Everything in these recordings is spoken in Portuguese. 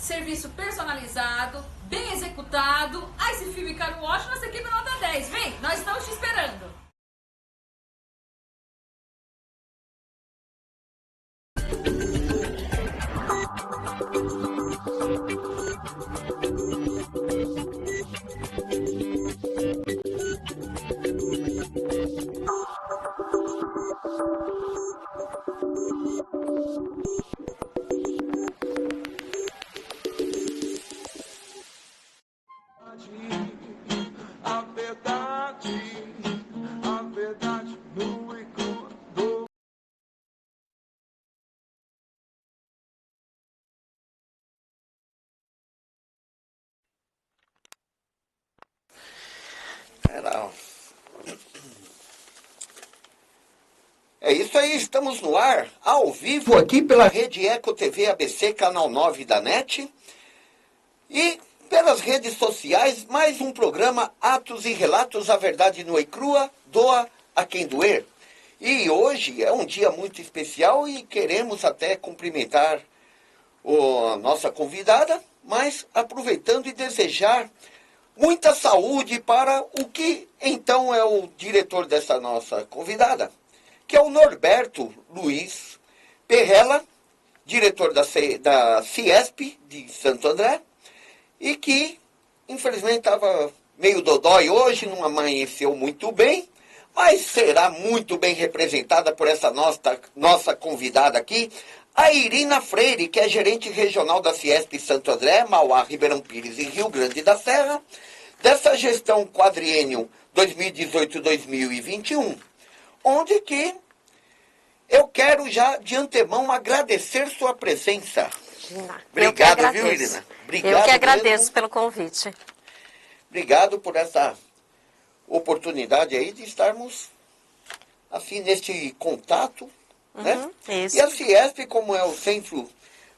serviço personalizado, bem executado. Ah, esse filme Car Wash, nossa equipe nota 10. Vem, nós estamos te esperando. A verdade nua e crua. É isso aí, estamos no ar, ao vivo aqui pela Rede Eco TV ABC, canal 9 da NET. E pelas redes sociais, mais um programa Atos e Relatos, a verdade nua e crua, doa a quem doer. E hoje é um dia muito especial e queremos até cumprimentar a nossa convidada, mas aproveitando e desejar muita saúde para o que então é o diretor dessa nossa convidada, que é o Norberto Luiz Perrella, diretor da Ciesp de Santo André, e que, infelizmente, estava meio dodói hoje, não amanheceu muito bem, mas será muito bem representada por essa nossa convidada aqui, a Irina Freire, que é gerente regional da Ciesp Santo André, Mauá, Ribeirão Pires e Rio Grande da Serra, dessa gestão quadriênio 2018-2021, onde que eu quero já de antemão agradecer sua presença. Obrigado, viu, Irina? Obrigado eu que agradeço mesmo. Pelo convite. Obrigado por essa oportunidade aí de estarmos assim neste contato, né? Isso. E a Ciesp, como é o centro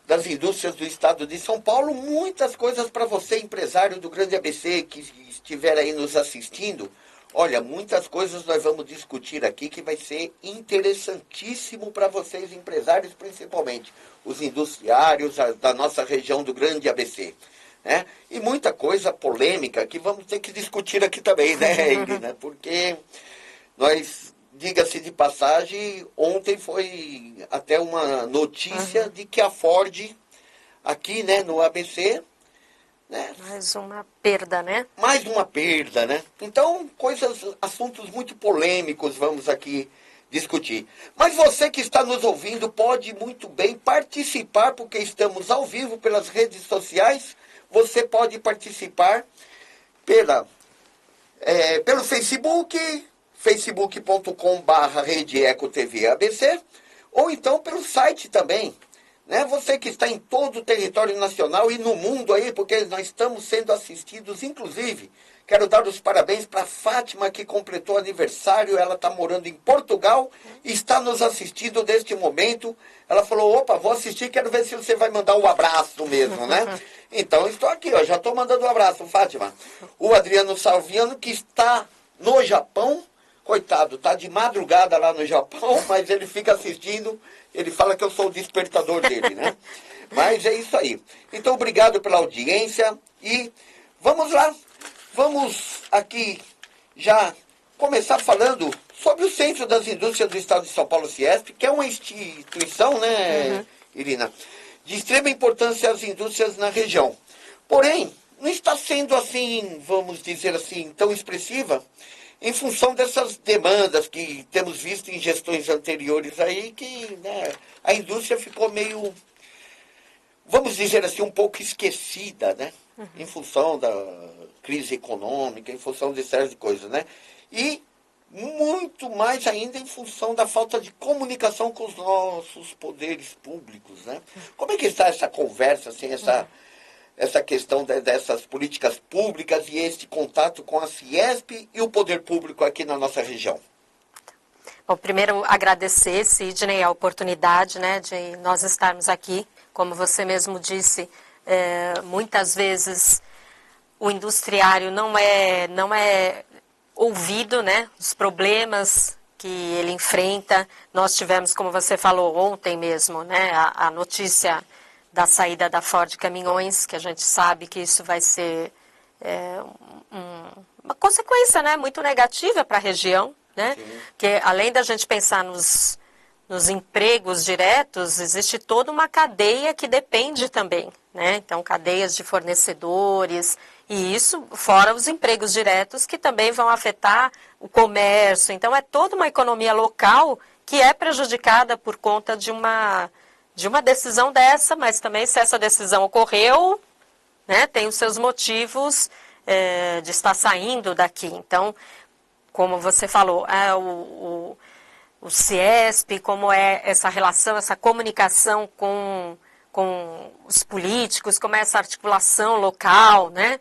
das indústrias do estado de São Paulo, muitas coisas para você, empresário do Grande ABC, que estiver aí nos assistindo. Olha, muitas coisas nós vamos discutir aqui que vai ser interessantíssimo para vocês, empresários, principalmente os industriários da nossa região do Grande ABC. Né? E muita coisa polêmica que vamos ter que discutir aqui também, né, Irina? Porque nós, diga-se de passagem, ontem foi até uma notícia de que a Ford, aqui, né, no ABC, né? Mais uma perda, né? Mais uma perda, né? Então, assuntos muito polêmicos vamos aqui discutir. Mas você que está nos ouvindo pode muito bem participar, porque estamos ao vivo pelas redes sociais. Você pode participar pelo Facebook, facebook.com/Rede Eco TV ABC, ou então pelo site também. Né? Você que está em todo o território nacional e no mundo aí, porque nós estamos sendo assistidos, inclusive, quero dar os parabéns para a Fátima, que completou aniversário, ela está morando em Portugal e está nos assistindo neste momento. Ela falou, opa, vou assistir, quero ver se você vai mandar um abraço mesmo, né? Então, estou aqui, ó, já estou mandando um abraço, Fátima. O Adriano Salviano, que está no Japão, coitado, tá de madrugada lá no Japão, mas ele fica assistindo, ele fala que eu sou o despertador dele, né? Mas é isso aí. Então, obrigado pela audiência e vamos lá. Vamos aqui já começar falando sobre o Centro das Indústrias do Estado de São Paulo, Ciesp, que é uma instituição, né, Irina, de extrema importância às indústrias na região. Porém, não está sendo assim, vamos dizer assim, tão expressiva, em função dessas demandas que temos visto em gestões anteriores aí, que, né, a indústria ficou meio, vamos dizer assim, um pouco esquecida, né? Em função da crise econômica, em função de séries coisas, né? E muito mais ainda em função da falta de comunicação com os nossos poderes públicos, né? Como é que está essa conversa, assim, essa questão dessas políticas públicas e esse contato com a Ciesp e o poder público aqui na nossa região? Bom, primeiro agradecer, Sidney, a oportunidade, né, de nós estarmos aqui. Como você mesmo disse, muitas vezes o industriário não é ouvido, né, os problemas que ele enfrenta. Nós tivemos, como você falou ontem mesmo, né, a notícia da saída da Ford Caminhões, que a gente sabe que isso vai ser uma consequência, né, muito negativa para a região, né? Porque além da gente pensar nos empregos diretos, existe toda uma cadeia que depende também, né? Então, cadeias de fornecedores, e isso fora os empregos diretos que também vão afetar o comércio. Então, é toda uma economia local que é prejudicada por conta de uma decisão dessa, mas também se essa decisão ocorreu, né, tem os seus motivos de estar saindo daqui. Então, como você falou, o CIESP, como é essa relação, essa comunicação com os políticos, como é essa articulação local, né?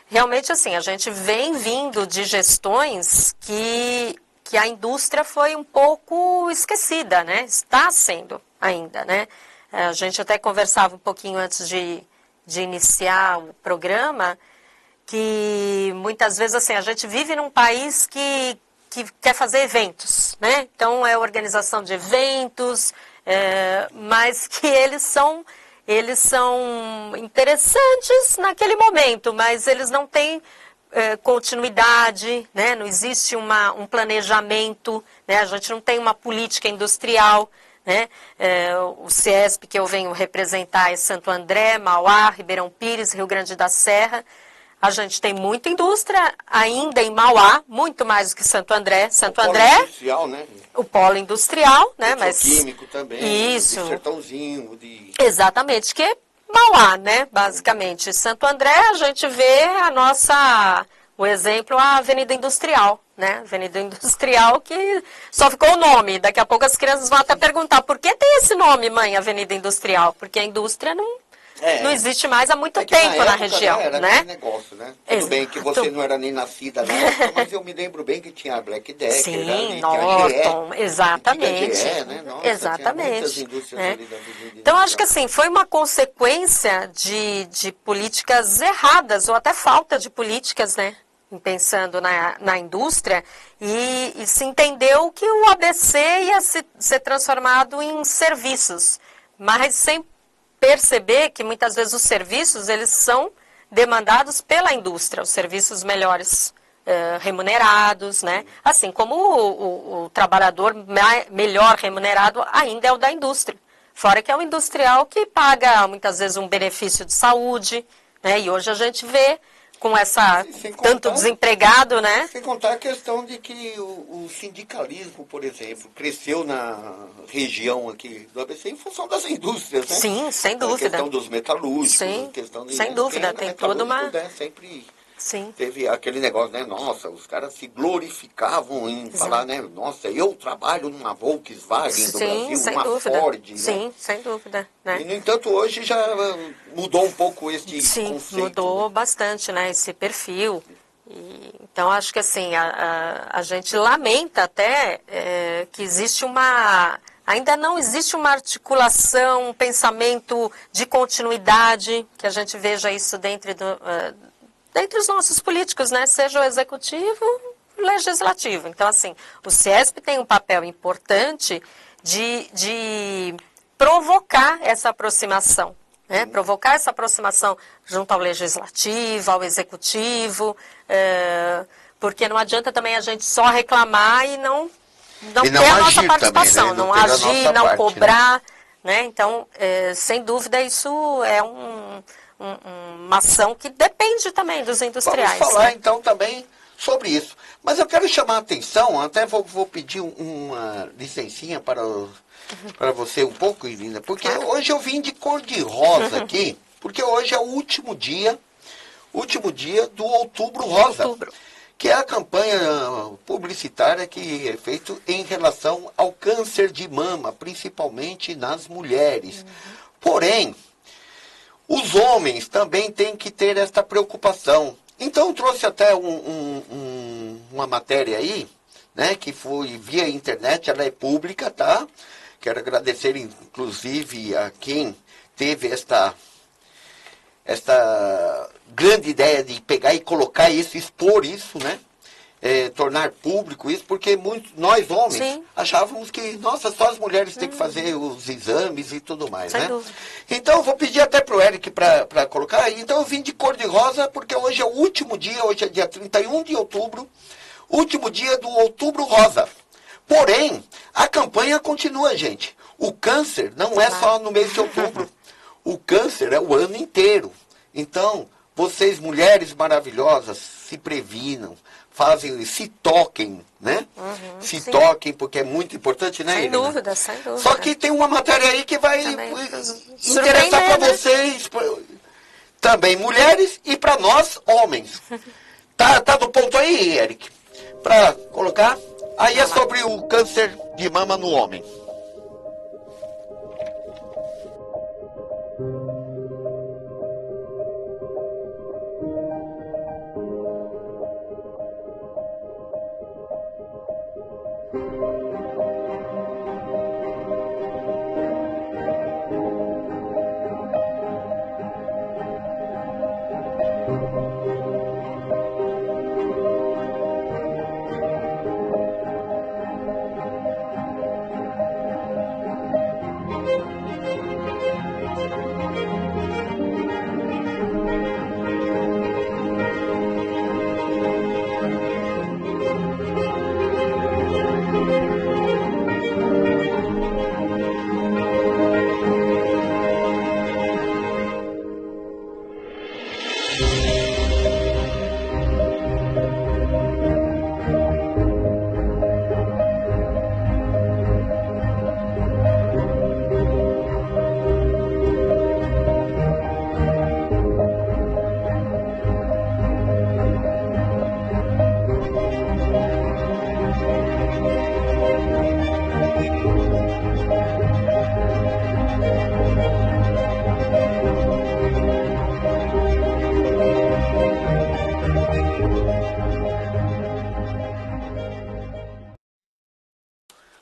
Realmente, assim, a gente vem vindo de gestões que a indústria foi um pouco esquecida, né? Está sendo ainda, né? A gente até conversava um pouquinho antes de iniciar o programa, que muitas vezes, assim, a gente vive num país que quer fazer eventos, né? Então, é organização de eventos, mas que eles são interessantes naquele momento, mas eles não têm continuidade, né? Não existe um planejamento, né? A gente não tem uma política industrial, né? O CIESP que eu venho representar é Santo André, Mauá, Ribeirão Pires, Rio Grande da Serra. A gente tem muita indústria ainda em Mauá, muito mais do que Santo André. Santo André, polo industrial, né? O polo industrial, né? Mas químico também, isso. de Sertãozinho, Exatamente, que é Mauá, né? Basicamente. Santo André, a gente vê o exemplo, a Avenida Industrial, né? Avenida Industrial que só ficou o nome. Daqui a pouco as crianças vão até perguntar, por que tem esse nome, mãe, Avenida Industrial? Porque a indústria não existe mais há muito tempo na região, era né? aquele negócio, né? Tudo bem que você não era nem nascida na época, mas eu me lembro bem que tinha a Black Decker, sim, Norton, exatamente. GE, né? Nossa, exatamente. Né? Então, acho que assim, foi uma consequência de políticas erradas, ou até falta de políticas, né? Pensando na indústria, e se entendeu que o ABC ia ser transformado em serviços, mas sem perceber que muitas vezes os serviços eles são demandados pela indústria, os serviços melhores remunerados, né? Assim como o trabalhador melhor remunerado ainda é o da indústria. Fora que é o industrial que paga muitas vezes um benefício de saúde, né? E hoje a gente vê com tanto desempregado, né? Sem contar a questão de que o sindicalismo, por exemplo, cresceu na região aqui do ABC em função das indústrias, né? Sim, sem dúvida. A questão dos metalúrgicos, sim, a questão de... sem dúvida, tem toda uma... Né? Sempre sim. Teve aquele negócio, né? Nossa, os caras se glorificavam em falar, né? Nossa, eu trabalho numa Volkswagen do Brasil, sem uma dúvida. Ford, sim, né? sem dúvida. Né? E, no entanto, hoje já mudou um pouco esse sim, conceito. Mudou né? bastante, né? Esse perfil. Então, acho que assim, a gente lamenta até que existe ainda não existe uma articulação, um pensamento de continuidade, que a gente veja isso dentre os nossos políticos, né? Seja o executivo, o legislativo. Então, assim, o CIESP tem um papel importante de provocar essa aproximação. Né? Provocar essa aproximação junto ao legislativo, ao executivo, porque não adianta também a gente só reclamar e não ter a nossa participação, também, né? não agir, não parte, cobrar. Né? Então, sem dúvida, isso é uma ação que depende também dos industriais. Vamos falar né? então também sobre isso. Mas eu quero chamar a atenção, até vou pedir uma licencinha para você um pouco, Irina, porque hoje eu vim de cor-de-rosa aqui, porque hoje é o último dia do Outubro Rosa, que é a campanha publicitária que é feita em relação ao câncer de mama, principalmente nas mulheres. Porém, os homens também têm que ter esta preocupação. Então, eu trouxe até uma matéria aí, né, que foi via internet, ela é pública, tá? Quero agradecer, inclusive, a quem teve esta grande ideia de pegar e colocar isso, expor isso, né? tornar público isso, porque nós homens Sim. achávamos que, nossa, só as mulheres têm que fazer os exames e tudo mais, Sem né? dúvida. Então, eu vou pedir até pro Eric para colocar. Então, eu vim de cor de rosa, porque hoje é o último dia, hoje é dia 31 de outubro, último dia do Outubro Rosa. Porém, a campanha continua, gente. O câncer não é só no mês de outubro. O câncer é o ano inteiro. Então, vocês, mulheres maravilhosas, se previnam, se toquem, né? Se sim. toquem, porque é muito importante, né, Sem Irina? dúvida, sem dúvida. Só que tem uma matéria aí que vai Também interessar para surpreender, né? vocês, também mulheres, e para nós, homens. Tá no ponto aí, Eric? Para colocar? Aí é sobre o câncer de mama no homem.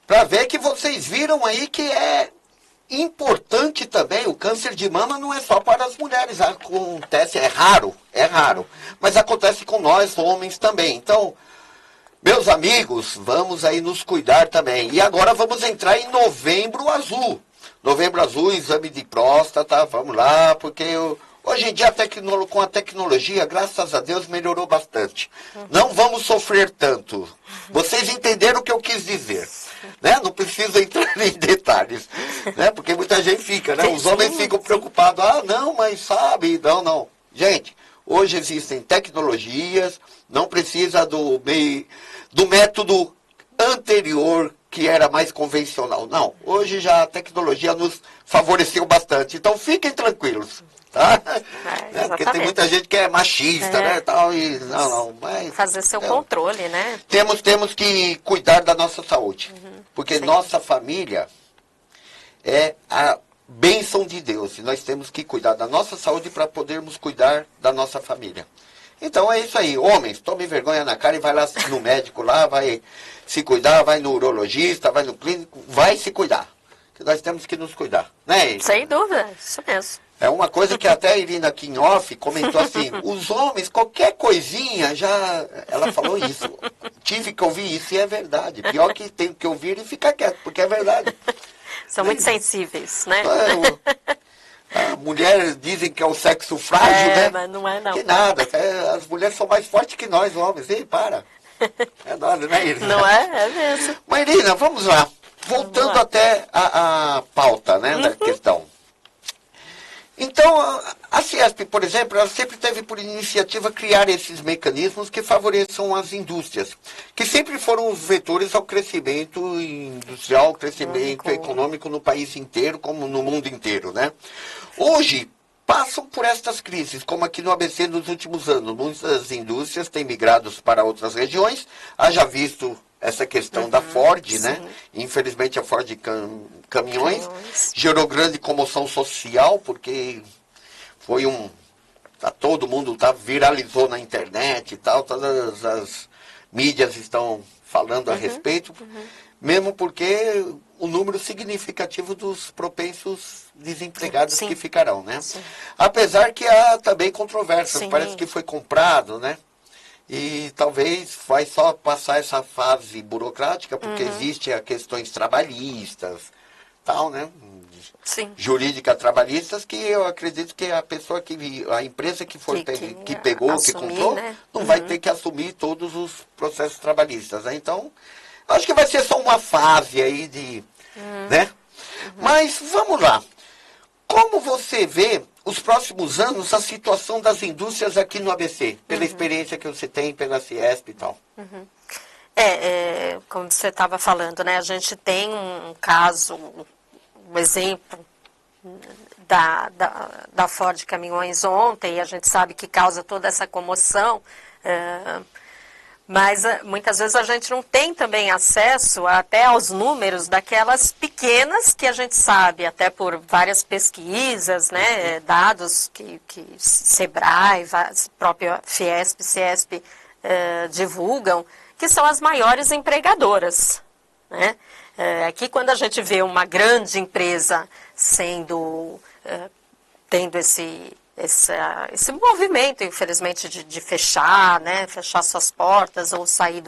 Para ver que vocês viram aí que é importante também, o câncer de mama não é só para as mulheres, acontece, é raro, mas acontece com nós, homens também. Então, meus amigos, vamos aí nos cuidar também. E agora vamos entrar em Novembro Azul. Novembro Azul, exame de próstata, vamos lá, porque hoje em dia com a tecnologia, graças a Deus, melhorou bastante. Não vamos sofrer tanto. Vocês entenderam o que eu quis dizer. Né? Não preciso entrar em detalhes, né? Porque muita gente fica, né? Os homens ficam preocupados, não, mas sabe, não. Gente, hoje existem tecnologias, não precisa do método anterior, que era mais convencional. Não, hoje já a tecnologia nos favoreceu bastante, então fiquem tranquilos. Tá? Porque tem muita gente que é machista, né? Tal, e, mas, fazer seu controle, né? Temos que cuidar da nossa saúde. Porque nossa família é a bênção de Deus. E nós temos que cuidar da nossa saúde para podermos cuidar da nossa família. Então é isso aí. Homens, tome vergonha na cara e vai lá no médico lá, vai se cuidar, vai no urologista, vai no clínico, vai se cuidar. Que nós temos que nos cuidar, né, Irina? Sem dúvida, isso mesmo. É uma coisa que até a Irina aqui em off comentou assim, os homens, qualquer coisinha, ela falou isso. Tive que ouvir isso e é verdade. Pior que tenho que ouvir e ficar quieto, porque é verdade. São muito sensíveis, né? A mulher dizem que é o sexo frágil, né? Mas não é não. Que nada, as mulheres são mais fortes que nós, homens. Ei, para. É nada, né, Irina? Não é? É mesmo. Mas, Irina, vamos lá. Voltando até a pauta, né, da questão. Então, a Ciesp, por exemplo, ela sempre teve por iniciativa criar esses mecanismos que favoreçam as indústrias, que sempre foram os vetores ao crescimento industrial, crescimento econômico no país inteiro, como no mundo inteiro, né? Hoje, passam por estas crises, como aqui no ABC nos últimos anos. Muitas indústrias têm migrado para outras regiões, haja visto essa questão da Ford, né? Infelizmente a Ford Caminhões gerou grande comoção social, porque foi todo mundo viralizou na internet e tal, todas as mídias estão falando a respeito, mesmo porque o número significativo dos propensos desempregados que ficarão, né? Apesar que há também controvérsias, parece que foi comprado, né? E talvez vai só passar essa fase burocrática, porque existe a questões trabalhistas, tal, né? Sim. Jurídica trabalhistas, que eu acredito que a pessoa a empresa que for que pegou, assumir, que comprou, né? não vai ter que assumir todos os processos trabalhistas, né? Então, acho que vai ser só uma fase aí de, né? Mas vamos lá. Como você vê os próximos anos a situação das indústrias aqui no ABC, pela experiência que você tem pela Ciesp e tal? Como você estava falando, né? A gente tem um caso, um exemplo da Ford Caminhões ontem, a gente sabe que causa toda essa comoção, mas muitas vezes a gente não tem também acesso até aos números daquelas pequenas que a gente sabe, até por várias pesquisas, né, dados que Sebrae, própria Fiesp, Ciesp divulgam, que são as maiores empregadoras, né? Aqui quando a gente vê uma grande empresa tendo esse movimento, infelizmente, de fechar, né, fechar suas portas ou sair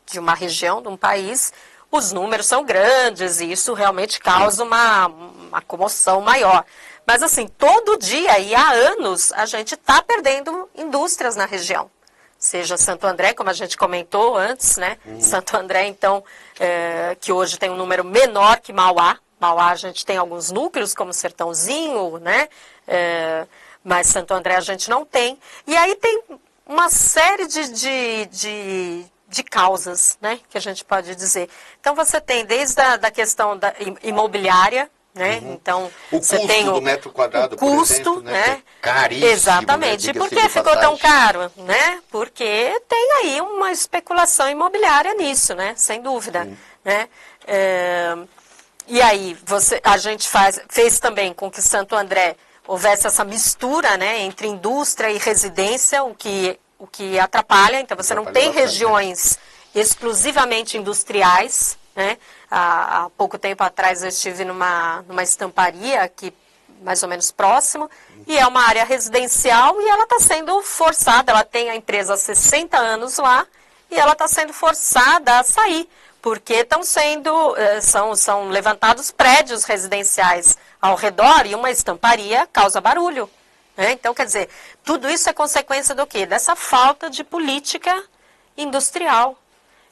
de uma região, de um país, os números são grandes e isso realmente causa uma comoção maior. Mas assim, todo dia e há anos a gente está perdendo indústrias na região. Seja Santo André, como a gente comentou antes, né? Santo André, então, que hoje tem um número menor que Mauá. Mauá a gente tem alguns núcleos, como Sertãozinho, né? Mas Santo André a gente não tem. E aí tem uma série de causas, né? Que a gente pode dizer. Então você tem desde a questão da imobiliária, né? Então, o você custo tem do metro quadrado, custo, por exemplo, né? Que é caríssimo. Exatamente. Né? E por que ficou tão caro? Né? Porque tem aí uma especulação imobiliária nisso, né? Sem dúvida. Né? E aí, a gente fez também com que Santo André houvesse essa mistura, né, entre indústria e residência, o que atrapalha. Então, você não tem regiões exclusivamente industriais, né? Há pouco tempo atrás eu estive numa estamparia aqui, mais ou menos próximo, e é uma área residencial e ela está sendo forçada, ela tem a empresa há 60 anos lá, e ela está sendo forçada a sair, porque são levantados prédios residenciais ao redor e uma estamparia causa barulho. Né? Então, quer dizer, tudo isso é consequência do quê? Dessa falta de política industrial.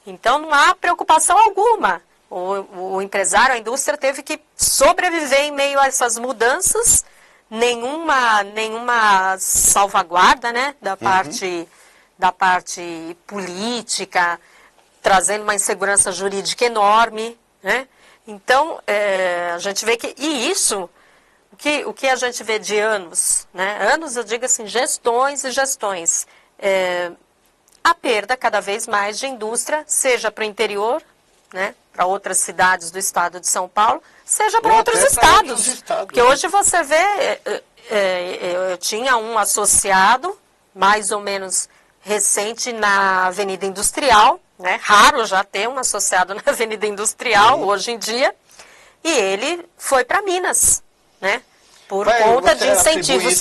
Então, não há preocupação alguma. O empresário, a indústria teve que sobreviver em meio a essas mudanças, nenhuma salvaguarda, né, da parte política, trazendo uma insegurança jurídica enorme, né? Então, a gente vê que, e isso, o que a gente vê de anos, né? Anos, eu digo assim, gestões e gestões, a perda cada vez mais de indústria, seja para o interior, né, para outras cidades do estado de São Paulo, seja para outros estados. Porque hoje você vê, eu tinha um associado, mais ou menos recente, na Avenida Industrial, né, raro já ter um associado na Avenida Industrial, hoje em dia, e ele foi para Minas, né, por conta de incentivos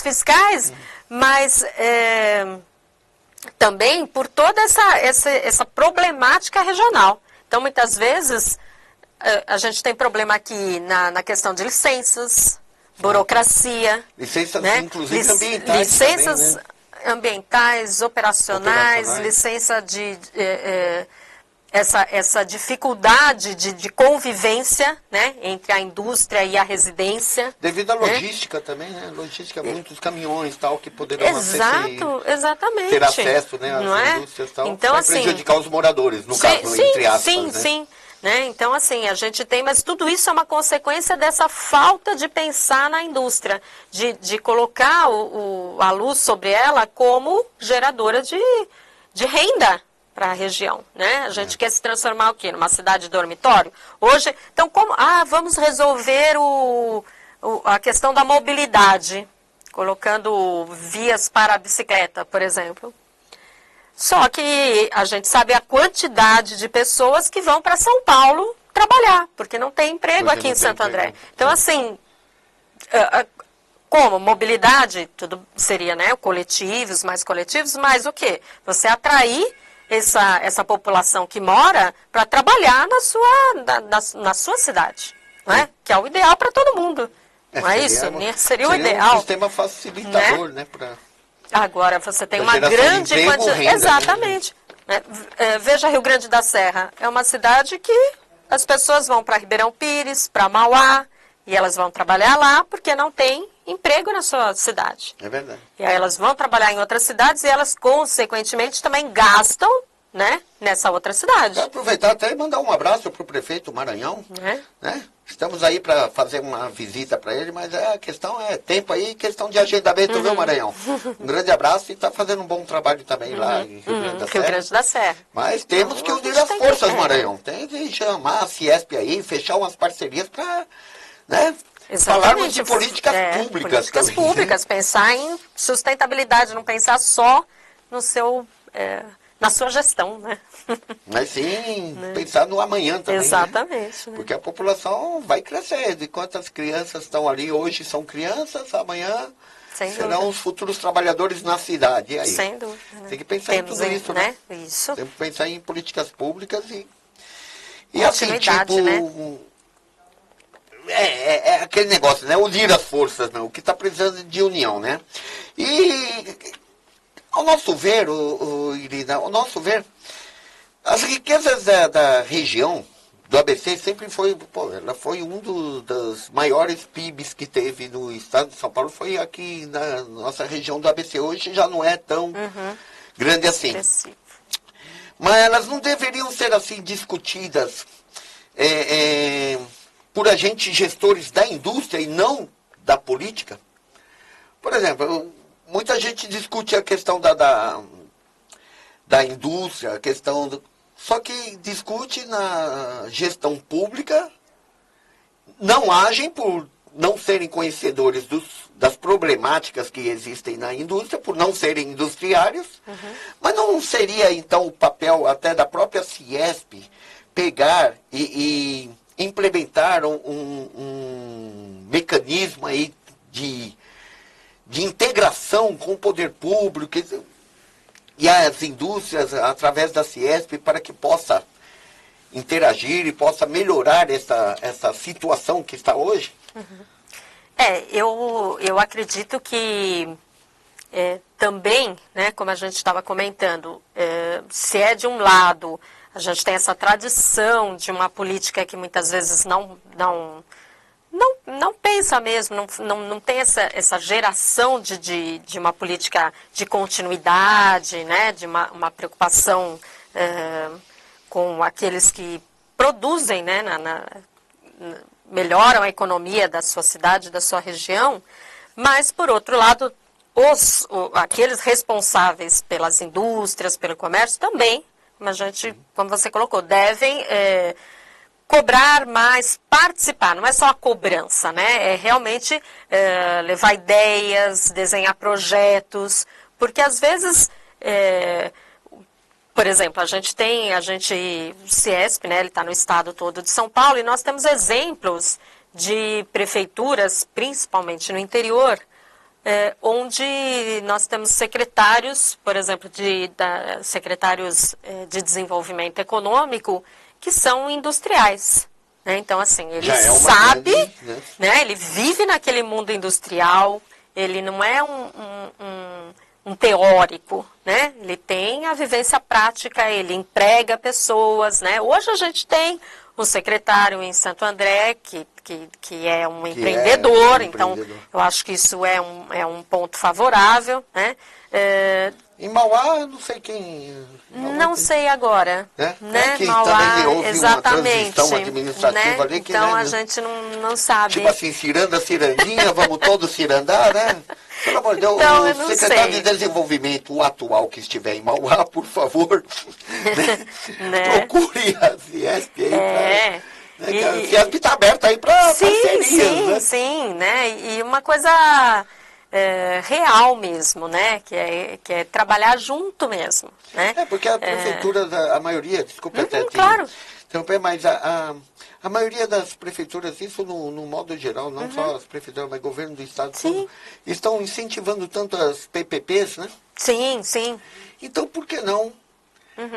fiscais, mas também por toda essa problemática regional. Então, muitas vezes, a gente tem problema aqui na questão de licenças, burocracia. Licenças, né? inclusive, ambientais. Licenças também, né? ambientais, operacionais, licença essa dificuldade de convivência, né, entre a indústria e a residência. Devido à logística também, né? Logística, muitos caminhões tal, que poderão exatamente. ter acesso, né, às indústrias tal. Então, vai assim, prejudicar os moradores, no caso, entre aspas. Sim. Né? Então, assim, a gente tem, mas tudo isso é uma consequência dessa falta de pensar na indústria, de colocar a luz sobre ela como geradora de renda para a região, né? A gente quer se transformar o quê? Numa cidade de dormitório? Hoje, então, vamos resolver a questão da mobilidade, colocando vias para a bicicleta, por exemplo. Só que a gente sabe a quantidade de pessoas que vão para São Paulo trabalhar, porque não tem emprego aqui em Santo André. Então, assim, Como? Mobilidade, tudo seria, né, coletivos, mas o quê? Você atrair essa população que mora para trabalhar na sua cidade, não é? Que é o ideal para todo mundo. Não é isso? Seria o ideal. Um sistema facilitador, né? Agora, você tem pra uma grande quantidade. Renda, exatamente. Né? Veja Rio Grande da Serra. É uma cidade que as pessoas vão para Ribeirão Pires, para Mauá, e elas vão trabalhar lá porque não tem emprego na sua cidade. É verdade. E aí elas vão trabalhar em outras cidades e elas, consequentemente, também gastam, né, nessa outra cidade. Quero aproveitar até e mandar um abraço para o prefeito Maranhão. Né? Estamos aí para fazer uma visita para ele, mas a questão é tempo aí, questão de agendamento, viu, Maranhão? Um grande abraço e está fazendo um bom trabalho também lá em Rio Grande da Serra. Rio Grande da Serra. Mas temos que unir as forças, Maranhão. Tem que chamar a Ciesp aí, fechar umas parcerias para, né, falarmos de políticas públicas. Políticas também, públicas, né? pensar em sustentabilidade, não pensar só no seu... na sua gestão, né? Mas sim, pensar no amanhã também. Exatamente. Né? Porque a população vai crescendo. Enquanto as crianças estão ali hoje são crianças, amanhã serão os futuros trabalhadores na cidade. E aí? Sem dúvida. Né? Tem que pensar em tudo isso, né? Isso. Tem que pensar em políticas públicas e assim, tipo... Né? É aquele negócio, né? Unir as forças, né? O que está precisando de união, né? E... Ao nosso ver, Irina, ao nosso ver, as riquezas da região do ABC sempre foi, ela foi um dos maiores PIBs que teve no estado de São Paulo, foi aqui na nossa região do ABC. Hoje já não é tão grande assim. Mas elas não deveriam ser assim discutidas por agentes gestores da indústria e não da política. Por exemplo, muita gente discute a questão da indústria, a questão só que discute na gestão pública, não agem por não serem conhecedores das problemáticas que existem na indústria, por não serem industriários, mas não seria então o papel até da própria Ciesp pegar e implementar um mecanismo aí de integração com o poder público e as indústrias através da Ciesp para que possa interagir e possa melhorar essa situação que está hoje? Eu acredito que também, né, como a gente estava comentando, se é de um lado, a gente tem essa tradição de uma política que muitas vezes não pensa mesmo, não tem essa geração de uma política de continuidade, né, de uma preocupação com aqueles que produzem, né, melhoram a economia da sua cidade, da sua região, mas, por outro lado, aqueles responsáveis pelas indústrias, pelo comércio, também, como você colocou, devem cobrar mais, participar, não é só a cobrança, né? É realmente levar ideias, desenhar projetos, porque às vezes, por exemplo, o Ciesp, né, ele está no estado todo de São Paulo, e nós temos exemplos de prefeituras, principalmente no interior, onde nós temos secretários, por exemplo, secretários de desenvolvimento econômico, que são industriais. Né? Então, assim, ele sabe, né? Ele vive naquele mundo industrial, ele não é um teórico, né? Ele tem a vivência prática, ele emprega pessoas, né? Hoje a gente tem um secretário em Santo André que é um empreendedor, então eu acho que isso é um ponto favorável, né? Em Mauá, não sei quem... Não sei agora. Né? Que Mauá, também houve exatamente, uma transição administrativa, né? ali. Que, então né, a gente não sabe. Tipo assim, ciranda, cirandinha, vamos todos cirandar, né? Pelo amor de Deus, então, o secretário de desenvolvimento, o atual que estiver em Mauá, por favor, né? Procure a Ciesp aí a Ciesp está aberta aí para parcerias, Sim, né? E uma coisa real mesmo, né? Que é trabalhar junto mesmo, né? Porque a prefeitura, a maioria, desculpa até claro. interromper, mas a maioria das prefeituras, isso no modo geral, não só as prefeituras, mas governo do estado, todo, estão incentivando tanto as PPPs, né? Sim, sim. Então, por que não?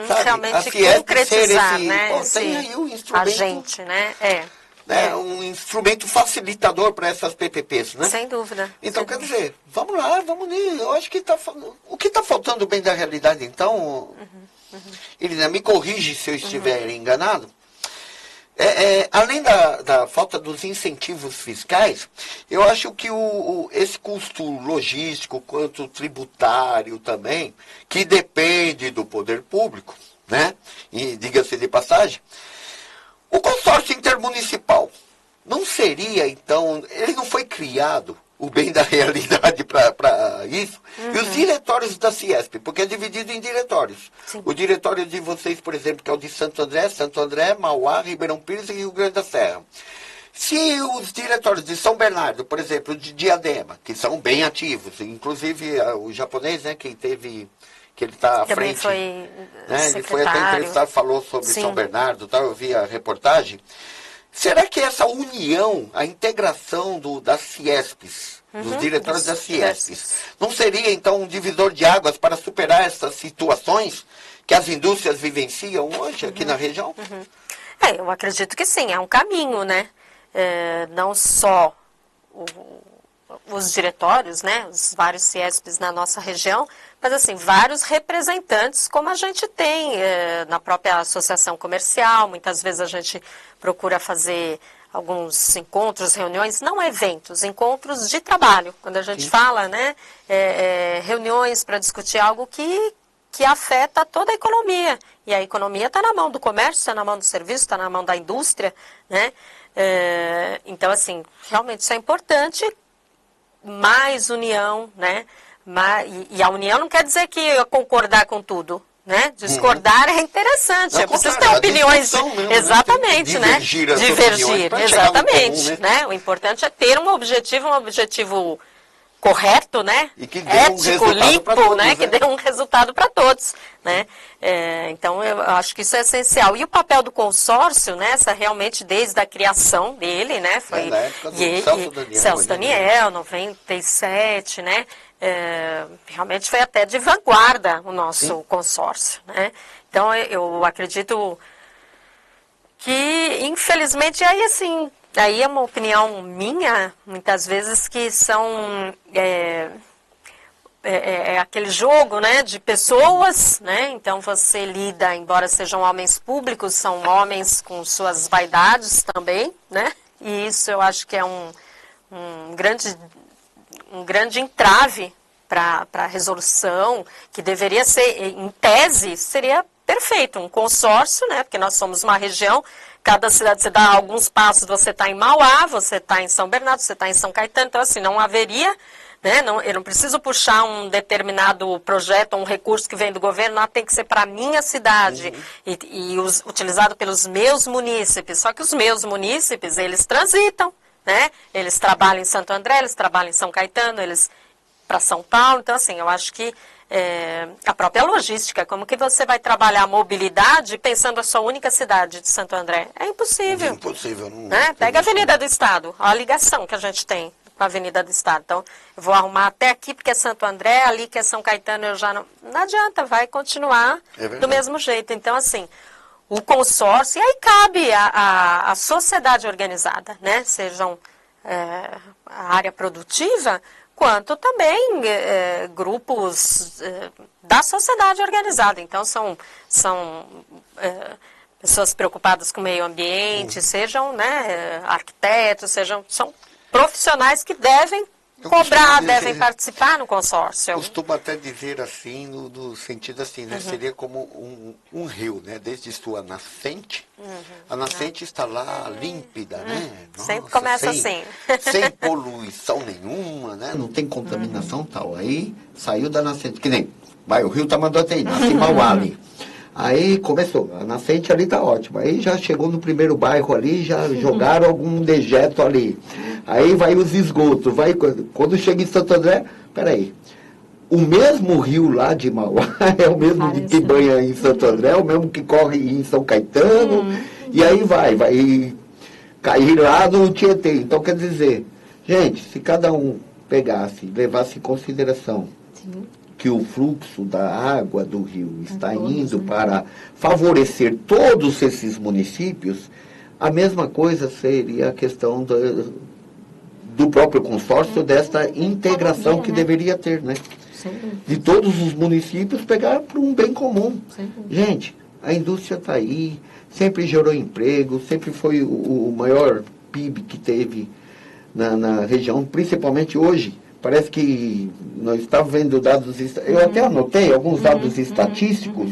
Sabe, Realmente a Fiesp concretizar, ser né? tem aí um instrumento, agente, né? Um instrumento facilitador para essas PPPs, né? Sem dúvida. Então, sem quer dúvida. dizer, vamos lá, vamos nisso. Eu acho que o que está faltando bem da realidade, então, Irina, me corrige se eu estiver enganado, além da falta dos incentivos fiscais, eu acho que esse custo logístico, quanto tributário também, que depende do poder público, né? E diga-se de passagem, o consórcio intermunicipal não seria, então, ele não foi criado, o bem da realidade para isso, e os diretórios da Fiesp, porque é dividido em diretórios. Sim. O diretório de vocês, por exemplo, que é o de Santo André, Mauá, Ribeirão Pires e Rio Grande da Serra. Se os diretórios de São Bernardo, por exemplo, de Diadema, que são bem ativos, inclusive o japonês, né, que ele está à Também frente, foi né, ele foi até secretário. entrevistado, falou sobre Sim. São Bernardo, tá, eu vi a reportagem. Será que essa união, a integração das Fiesps, dos diretórios das Fiesps, não seria então um divisor de águas para superar essas situações que as indústrias vivenciam hoje aqui na região? Eu acredito que sim, é um caminho, né? Não só os diretórios, né? Os vários Fiesps na nossa região, mas assim, vários representantes, como a gente tem na própria associação comercial. Muitas vezes a gente procura fazer alguns encontros, reuniões, não eventos, encontros de trabalho. Quando a gente fala, né? Reuniões para discutir algo que afeta toda a economia. E a economia está na mão do comércio, está na mão do serviço, está na mão da indústria, né? Então, assim, realmente isso é importante. Mais união, né? E a união não quer dizer que eu concordar com tudo, né? Discordar é interessante, é preciso ter opiniões, mesmo, exatamente, né? Divergir, exatamente, né? O importante é ter um objetivo correto, né? E que dê ético, limpo, todos, né? Que dê um resultado para todos, né? Então, eu acho que isso é essencial. E o papel do consórcio, né? Realmente, desde a criação dele, né? Foi na época do Celso Daniel, 97, né? Realmente foi até de vanguarda o nosso consórcio, né? Então, eu acredito que, infelizmente, aí assim... Aí é uma opinião minha, muitas vezes, que são aquele jogo, né, de pessoas, né? Então você lida, embora sejam homens públicos, são homens com suas vaidades também, né? E isso eu acho que é um grande entrave para a resolução, que deveria ser, em tese, seria perfeito, um consórcio, né? Porque nós somos uma região. Cada cidade, você dá alguns passos, você está em Mauá, você está em São Bernardo, você está em São Caetano. Então, assim, não haveria, né? Eu não preciso puxar um determinado projeto, um recurso que vem do governo, não, tem que ser para a minha cidade e utilizado pelos meus munícipes. Só que os meus munícipes, eles transitam, né? Eles trabalham em Santo André, eles trabalham em São Caetano, eles para São Paulo. Então, assim, eu acho que a própria logística, como que você vai trabalhar a mobilidade pensando a sua única cidade de Santo André? É impossível. É impossível. Né? Pega a Avenida do Estado, a ligação que a gente tem com a Avenida do Estado. Então, eu vou arrumar até aqui porque é Santo André, ali que é São Caetano, eu já não adianta, vai continuar do mesmo jeito. Então, assim, o consórcio, e aí cabe a sociedade organizada, né? Sejam a área produtiva, quanto também grupos da sociedade organizada. Então, são pessoas preocupadas com o meio ambiente, sejam, né, arquitetos, são profissionais que devem cobrar, devem participar no consórcio. Costumo até dizer assim, no sentido assim, né? Seria como um rio, né? Desde sua nascente, a nascente está lá límpida, né? Nossa, sempre começa assim. Sem poluição nenhuma, né? Não tem contaminação tal. Aí saiu da nascente, que nem, o rio Tamanduateí, nasce em Mauá ali. Aí começou, a nascente ali tá ótima. Aí já chegou no primeiro bairro ali, já jogaram algum dejeto ali. Aí vai os esgotos, quando chega em Santo André, peraí, o mesmo rio lá de Mauá é o mesmo que banha em Santo André, é o mesmo que corre em São Caetano, E aí vai cair lá no Tietê. Então, quer dizer, gente, se cada um pegasse, levasse em consideração que o fluxo da água do rio está indo para favorecer todos esses municípios, a mesma coisa seria a questão do próprio consórcio, desta integração que deveria ter, né? De todos os municípios pegar para um bem comum. Gente, a indústria está aí, sempre gerou emprego, sempre foi o maior PIB que teve na região, principalmente hoje. Parece que nós estávamos vendo dados, eu até anotei alguns dados estatísticos,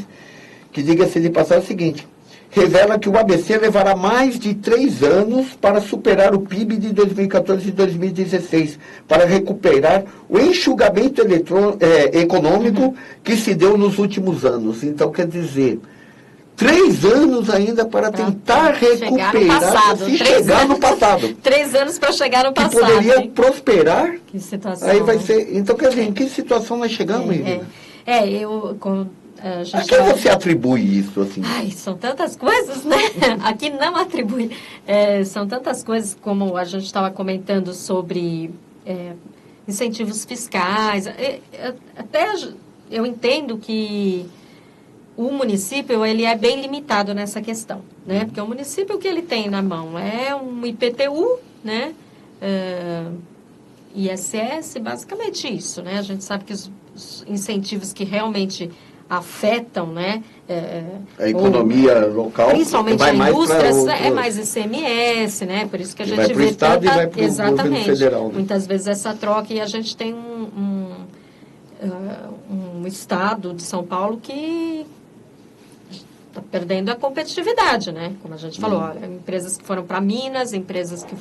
que diga-se de passar o seguinte: revela que o ABC levará mais de 3 anos para superar o PIB de 2014 e 2016, para recuperar o enxugamento econômico que se deu nos últimos anos. Então, quer dizer, 3 anos ainda para tentar recuperar, chegar no passado. 3 anos para chegar no passado. Que poderia prosperar. Que situação. Aí vai ser. Então, quer dizer, em que situação nós chegamos, Irina? A que você atribui isso, assim? Ai, são tantas coisas, né? Aqui não atribui. São tantas coisas, como a gente estava comentando sobre incentivos fiscais. Até eu entendo que o município, ele é bem limitado nessa questão, né? Porque o município, o que ele tem na mão é um IPTU, né? ISS, basicamente isso, né? A gente sabe que os incentivos que realmente afetam, né? A economia local, principalmente a indústria, é mais ICMS, né? Por isso que a gente vê tanta... E vai pro exatamente, federal, né? Muitas vezes essa troca, e a gente tem um estado de São Paulo que está perdendo a competitividade, né? Como a gente falou, olha, empresas que foram para Minas, empresas que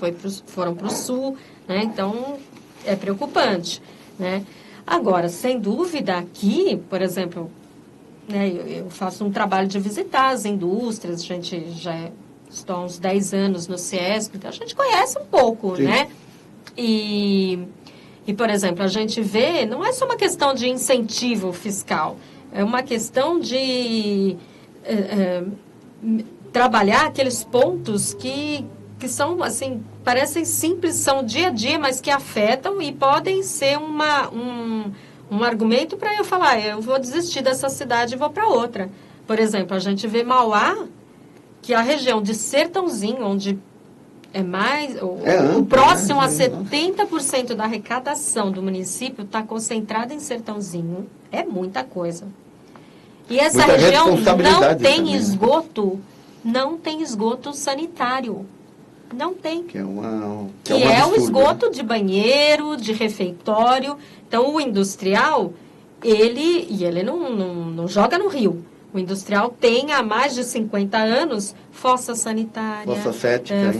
foram para o Sul, né? Então, é preocupante, né? Agora, sem dúvida, aqui, por exemplo, né, eu faço um trabalho de visitar as indústrias, a gente já estou há uns 10 anos no CIESP, então a gente conhece um pouco, sim, né? E, por exemplo, a gente vê, não é só uma questão de incentivo fiscal, é uma questão de trabalhar aqueles pontos que são, assim, parecem simples, são dia a dia, mas que afetam e podem ser um argumento para eu falar, eu vou desistir dessa cidade e vou para outra. Por exemplo, a gente vê Mauá, que é a região de Sertãozinho, onde é mais... o próximo a 70% da arrecadação do município está concentrada em Sertãozinho. É muita coisa. E essa região não tem esgoto, não tem esgoto sanitário. Não tem. Que é o esgoto de banheiro, de refeitório. Então, o industrial, ele não joga no rio. O industrial tem há mais de 50 anos fossa sanitária,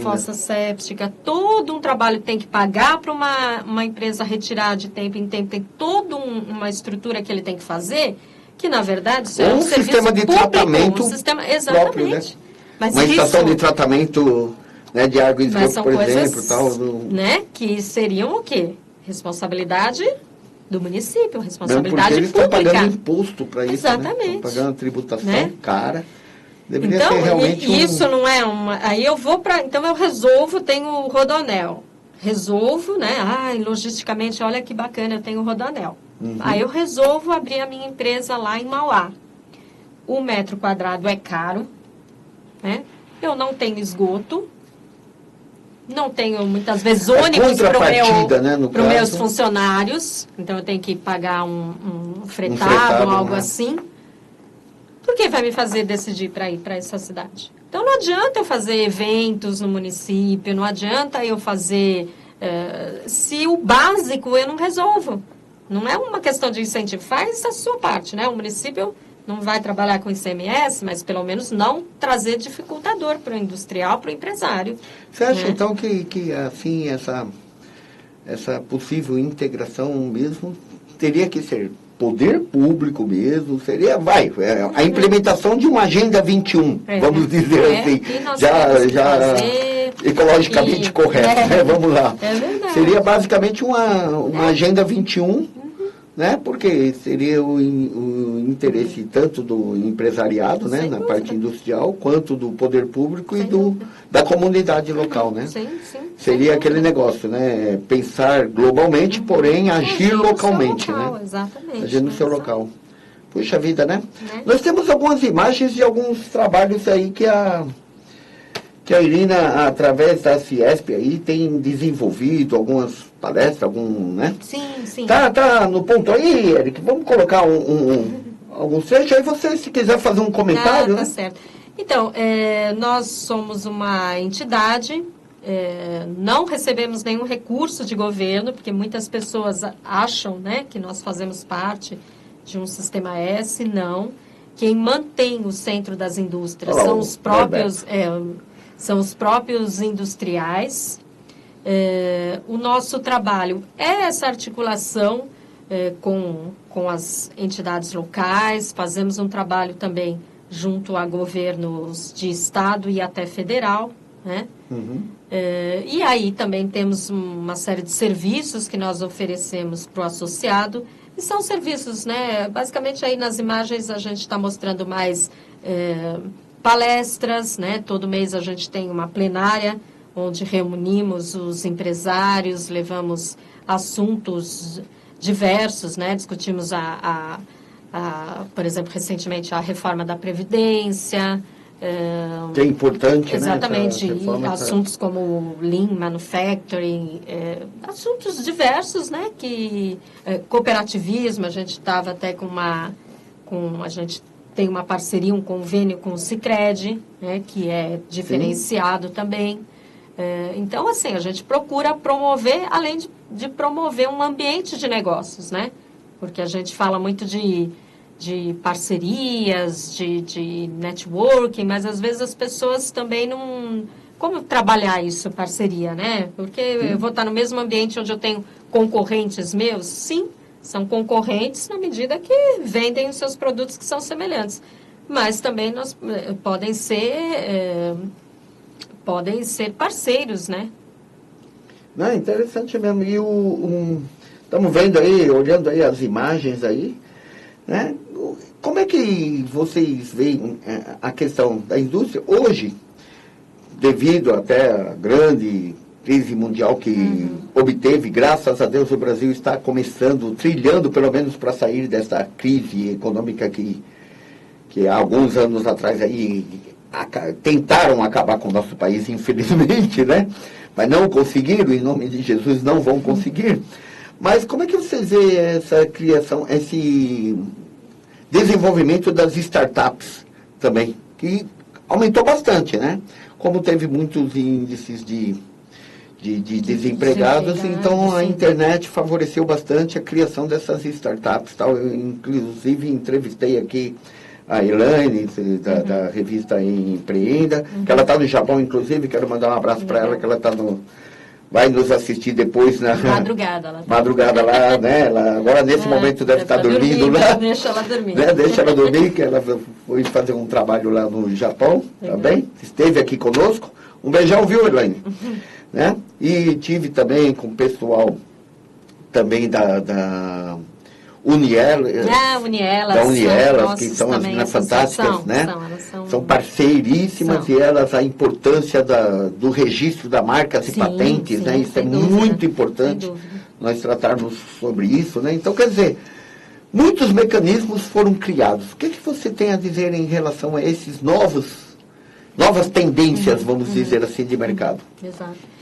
fossa séptica, todo um trabalho que tem que pagar para uma empresa retirar de tempo em tempo, tem toda uma estrutura que ele tem que fazer, que na verdade isso é um sistema de público, tratamento exatamente. Próprio, né? Mas uma estação de tratamento, né, de água e esgoto, por exemplo, tal, né, que seriam o quê? Responsabilidade do município, responsabilidade eles pública. Estão pagando imposto para isso, exatamente, né? Estão pagando tributação, né? Cara. Deveria então, ser realmente isso não é uma... Aí eu vou para... Então, eu resolvo, tenho o Rodoanel. Resolvo, né? Logisticamente, olha que bacana, eu tenho o Rodoanel. Aí eu resolvo abrir a minha empresa lá em Mauá. O metro quadrado é caro, né? Eu não tenho esgoto, não tenho, muitas vezes, ônibus para os meus funcionários. Então, eu tenho que pagar um fretado, algo assim. Por que vai me fazer decidir para ir para essa cidade? Então, não adianta eu fazer eventos no município, não adianta eu fazer... se o básico eu não resolvo. Não é uma questão de incentivo. Faz a sua parte, né? O município não vai trabalhar com ICMS, mas pelo menos não trazer dificultador para o industrial, para o empresário. Você acha, né, então, que assim, essa possível integração mesmo teria que ser poder público mesmo, seria, a implementação de uma Agenda 21, vamos dizer assim, já ecologicamente correto, né? Vamos lá. É verdade. Seria basicamente uma Agenda 21, né? Porque seria o interesse tanto do empresariado, né, Sem na dúvida. parte industrial, quanto do poder público e Sem dúvida. da comunidade local, né? Sim, sim. Seria aquele negócio, né? Pensar globalmente, porém agir localmente, local, né? Exatamente. Agir no né? seu local. Puxa vida, né? Né? Nós temos algumas imagens de alguns trabalhos aí que a Irina, através da Fiesp aí, tem desenvolvido algumas palestras, né? Sim, sim. Tá no ponto aí, Eric? Vamos colocar alguns trechos aí, você, se quiser fazer um comentário, Tá né? certo. Então, nós somos uma entidade, não recebemos nenhum recurso de governo, porque muitas pessoas acham, né, que nós fazemos parte de um sistema S, não. Quem mantém o centro das indústrias Olá, são o os próprios industriais. O nosso trabalho é essa articulação com as entidades locais, fazemos um trabalho também junto a governos de estado e até federal, né? E aí também temos uma série de serviços que nós oferecemos para o associado, e são serviços, né? Basicamente aí nas imagens a gente está mostrando mais palestras, né? Todo mês a gente tem uma plenária onde reunimos os empresários, levamos assuntos diversos, né? Discutimos por exemplo, recentemente a reforma da Previdência. Que é importante, Exatamente, né? e assuntos como Lean Manufacturing, assuntos diversos, né? Cooperativismo, a gente estava até a gente tem uma parceria, um convênio com o Sicredi, né? Que é diferenciado também. Então, assim, a gente procura promover, além de promover um ambiente de negócios, né? Porque a gente fala muito de parcerias, de networking, mas às vezes as pessoas também não... Como trabalhar isso, parceria, né? Porque eu vou estar no mesmo ambiente onde eu tenho concorrentes meus? Sim, são concorrentes na medida que vendem os seus produtos que são semelhantes. Mas também podem ser parceiros, né? Não, interessante mesmo. E estamos vendo aí, olhando aí as imagens aí, né? Como é que vocês veem a questão da indústria hoje, devido até à grande crise mundial que obteve, graças a Deus o Brasil está começando, trilhando pelo menos para sair dessa crise econômica que há alguns anos atrás aí tentaram acabar com o nosso país, infelizmente, né? Mas não conseguiram, em nome de Jesus não vão conseguir. Mas como é que vocês veem essa criação, esse desenvolvimento das startups também, que aumentou bastante, né? Como teve muitos índices de desempregados, então a internet favoreceu bastante a criação dessas startups. Tal. Eu, inclusive, entrevistei aqui a Elaine, da revista Empreenda, que ela está no Japão, inclusive, quero mandar um abraço para ela, que ela vai nos assistir depois na madrugada lá, né? Ela agora nesse momento deve estar dormindo lá. Deixa ela dormir. Né? Deixa ela dormir, que ela foi fazer um trabalho lá no Japão, também. Esteve aqui conosco. Um beijão, viu, Elaine? Né? E tive também com o pessoal também da Unielas. Da Unielas, que são as meninas fantásticas, né? São parceiríssimas e elas, a importância do registro da marcas e patentes, né? Isso é muito importante nós tratarmos sobre isso, né? Então, quer dizer, muitos mecanismos foram criados. O que você tem a dizer em relação a esses novas tendências, vamos dizer assim, de mercado? Exato.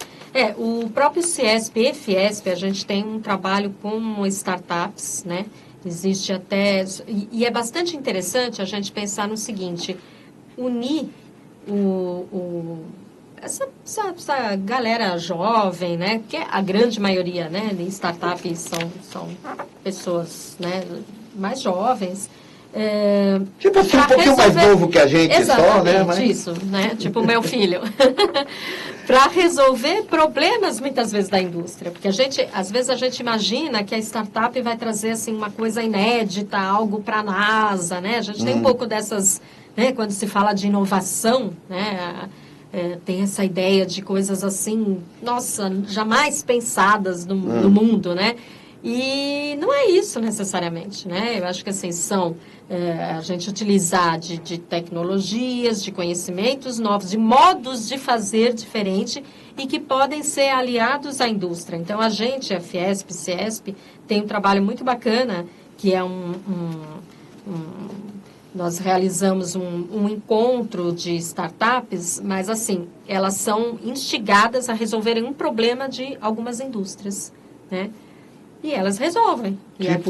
O próprio Ciesp e Fiesp, a gente tem um trabalho com startups, né? Existe até... E é bastante interessante a gente pensar no seguinte, unir essa galera jovem, né? Que a grande maioria, né, de startups são pessoas, né, mais jovens. Tipo assim, um pouquinho mais novo que a gente só, né? Mas... isso, né? Tipo o meu filho. Para resolver problemas, muitas vezes, da indústria. Porque às vezes a gente imagina que a startup vai trazer, assim, uma coisa inédita, algo para a NASA, né? A gente tem um pouco dessas, né? Quando se fala de inovação, né? Tem essa ideia de coisas assim, nossa, jamais pensadas no mundo, né? E não é isso necessariamente, né? Eu acho que assim, a gente utilizar de tecnologias, de conhecimentos novos, de modos de fazer diferente e que podem ser aliados à indústria. Então, a gente, a Fiesp, Ciesp, tem um trabalho muito bacana, que é nós realizamos um encontro de startups, mas assim, elas são instigadas a resolverem um problema de algumas indústrias, né? E elas resolvem. Tipo,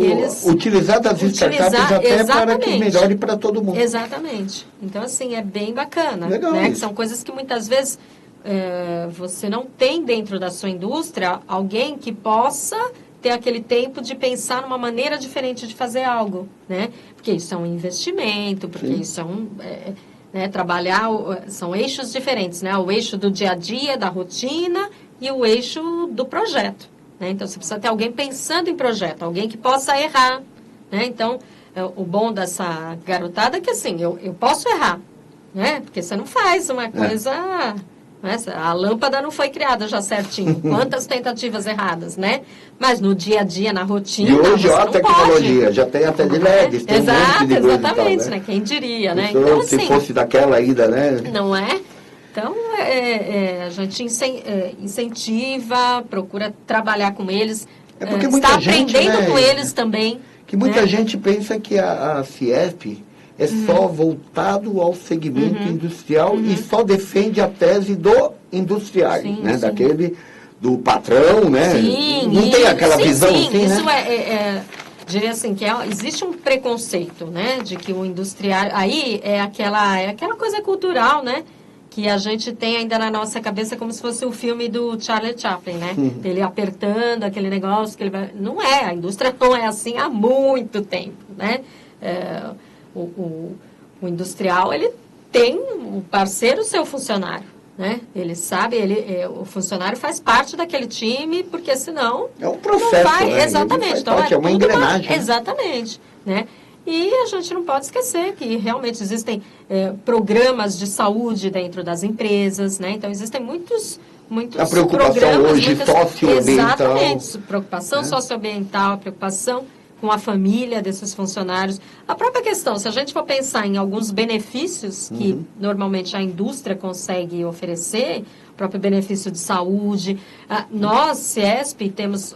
utilizar das startups até para que melhore para todo mundo. Exatamente. Então, assim, é bem bacana. Legal, né? isso. Que são coisas que muitas vezes você não tem dentro da sua indústria alguém que possa ter aquele tempo de pensar numa maneira diferente de fazer algo, né? Porque isso é um investimento, porque Sim. isso é trabalhar, são eixos diferentes, né? O eixo do dia a dia, da rotina e o eixo do projeto, né? Então, você precisa ter alguém pensando em projeto, alguém que possa errar, né? Então, o bom dessa garotada é que, assim, eu posso errar, né? Porque você não faz uma coisa... A lâmpada não foi criada já certinho. Quantas tentativas erradas, né? Mas no dia a dia, na rotina, E hoje, ó, a tecnologia, pode. já tem até de LEDs, tem um monte de coisa e tal, né? Né? Quem diria, né? Isso, Então, se assim, fosse daquela ainda, né? não é? Então, a gente incentiva, procura trabalhar com eles, É porque muita está gente, aprendendo né, com eles também. Que muita né? gente pensa que a Fiesp é só voltado ao segmento industrial e só defende a tese do industrial, Sim, né? sim. Daquele do patrão, né? Sim, Não tem aquela visão sim, assim, isso né? diria assim, que existe um preconceito, né, de que o industrial, aí é aquela coisa cultural, né, que a gente tem ainda na nossa cabeça como se fosse o filme do Charlie Chaplin, né, ele apertando aquele negócio, que ele vai... Não é, a indústria não é assim há muito tempo, né, o industrial, ele tem um parceiro, seu funcionário, né? Ele sabe, o funcionário faz parte daquele time, porque senão... É um processo, não vai, né? exatamente. Ele faz Então, parte, é uma tudo engrenagem, né? exatamente, né? E a gente não pode esquecer que realmente existem programas de saúde dentro das empresas, né? Então, existem muitos A preocupação programas, hoje socioambiental. exatamente, preocupação socioambiental, preocupação com a família desses funcionários. A própria questão, se a gente for pensar em alguns benefícios que normalmente a indústria consegue oferecer, o próprio benefício de saúde, nós, Ciesp, temos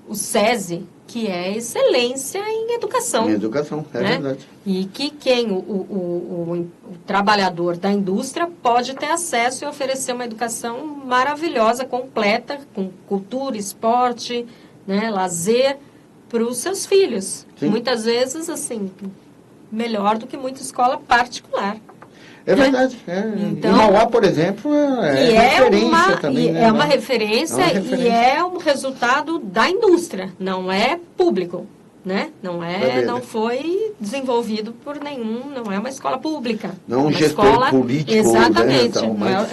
o SESI, que é excelência em educação. Em educação, é né? verdade. E que o trabalhador da indústria pode ter acesso e oferecer uma educação maravilhosa, completa, com cultura, esporte, né, lazer, para os seus filhos. Sim. Muitas vezes, assim, melhor do que muita escola particular. É verdade. Então, em Mauá, por exemplo, referência também. Né? É uma referência e é um resultado da indústria, não é público. Né? Não foi desenvolvido por não é uma escola pública. Não um gestor gestor político. Exatamente. Né,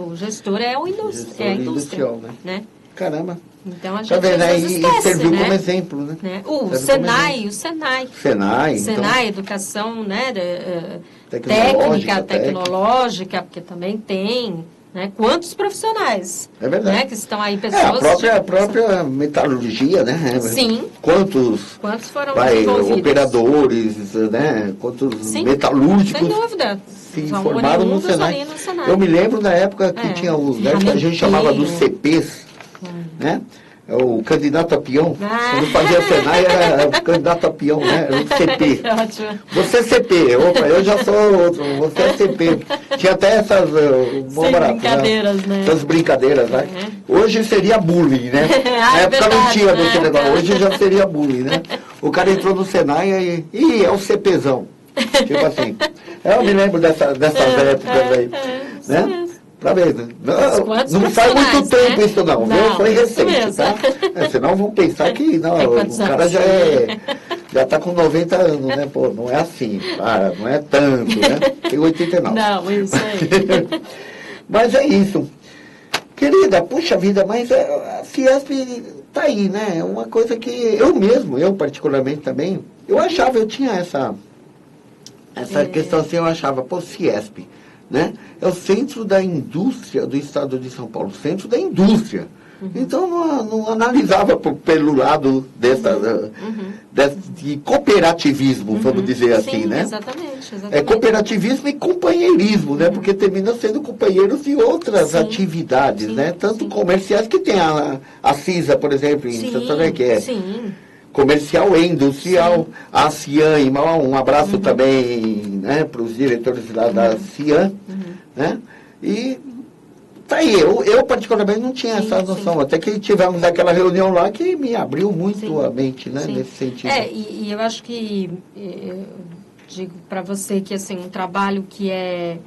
o gestor é a indústria. Industrial, né? Caramba. Então, a gente Tá vendo? às vezes E esquece, serviu né? como exemplo, né? O Senai. Senai, educação, né? Tecnológica, tecnológica, porque também tem, né? Quantos profissionais, É verdade. né? Que estão aí, pessoas... a própria metalurgia, né? Sim. Quantos foram desenvolvidos? operadores, né? Quantos Sim, metalúrgicos sem dúvida. se São formaram no oriundos Senai. ali no Senai. Eu me lembro da época que tinha os, né, que a gente chamava dos CPs, né? O candidato a peão. Quando fazia Senai era o candidato a peão, né? Era o CP. Que ótimo. Você é CP, opa, eu já sou outro, você é CP. Tinha até essas brincadeiras, né? Essas brincadeiras, né? Hoje seria bullying, né? Na época não verdade, tinha né? desse negócio, hoje já seria bullying, né? O cara entrou no Senai e é o CPzão. Tipo assim. Eu me lembro dessas épocas aí. Né? Pra ver, não faz muito tempo, né? Isso não, viu? Foi recente, tá? Senão vão pensar que o cara já está com 90 anos, né? Pô, não é assim, não é tanto, né? Tem 89. Não, isso aí. Mas é isso. Querida, puxa vida, mas a Fiesp tá aí, né? É uma coisa que eu particularmente também, eu tinha essa questão assim, eu achava, pô, Fiesp, né? É o centro da indústria do estado de São Paulo, centro da indústria, Então não analisava pelo lado de cooperativismo, vamos dizer assim, Sim, né? Exatamente. É cooperativismo e companheirismo, né? Porque termina sendo companheiros de outras atividades, né? Tanto comerciais que tem a CISA, por exemplo, em Santo André, que é comercial e industrial, a CIAN, um abraço também, né, para os diretores lá da CIAN, né? E tá aí, eu particularmente não tinha essa noção, até que tivemos aquela reunião lá que me abriu muito a mente, né, nesse sentido. E eu acho que, eu digo para você que, assim, um trabalho que é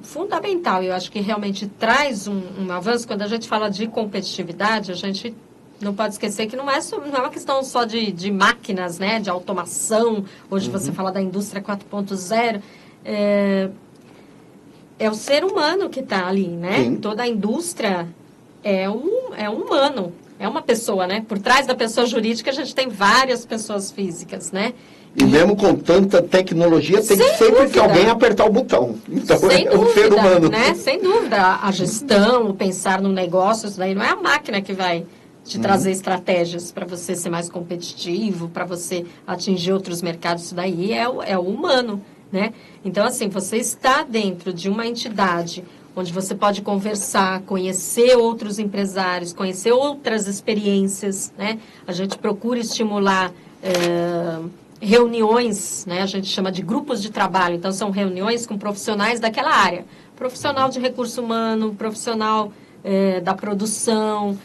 fundamental, eu acho que realmente traz um avanço. Quando a gente fala de competitividade, a gente não pode esquecer que não é uma questão só de máquinas, né, de automação. Hoje você fala da indústria 4.0, é o ser humano que está ali, né? Sim. Toda a indústria é um humano, é uma pessoa, né? Por trás da pessoa jurídica a gente tem várias pessoas físicas, né? E mesmo com tanta tecnologia, tem Sem sempre dúvida. que alguém apertar o botão. Então Sem é o ser dúvida, humano. né? Sem dúvida. A gestão, o pensar no negócio, isso daí não é a máquina que vai te trazer estratégias para você ser mais competitivo, para você atingir outros mercados. Isso daí é o humano, né? Então, assim, você está dentro de uma entidade onde você pode conversar, conhecer outros empresários, conhecer outras experiências, né? A gente procura estimular reuniões, né? A gente chama de grupos de trabalho. Então, são reuniões com profissionais daquela área. Profissional de recurso humano, profissional da produção,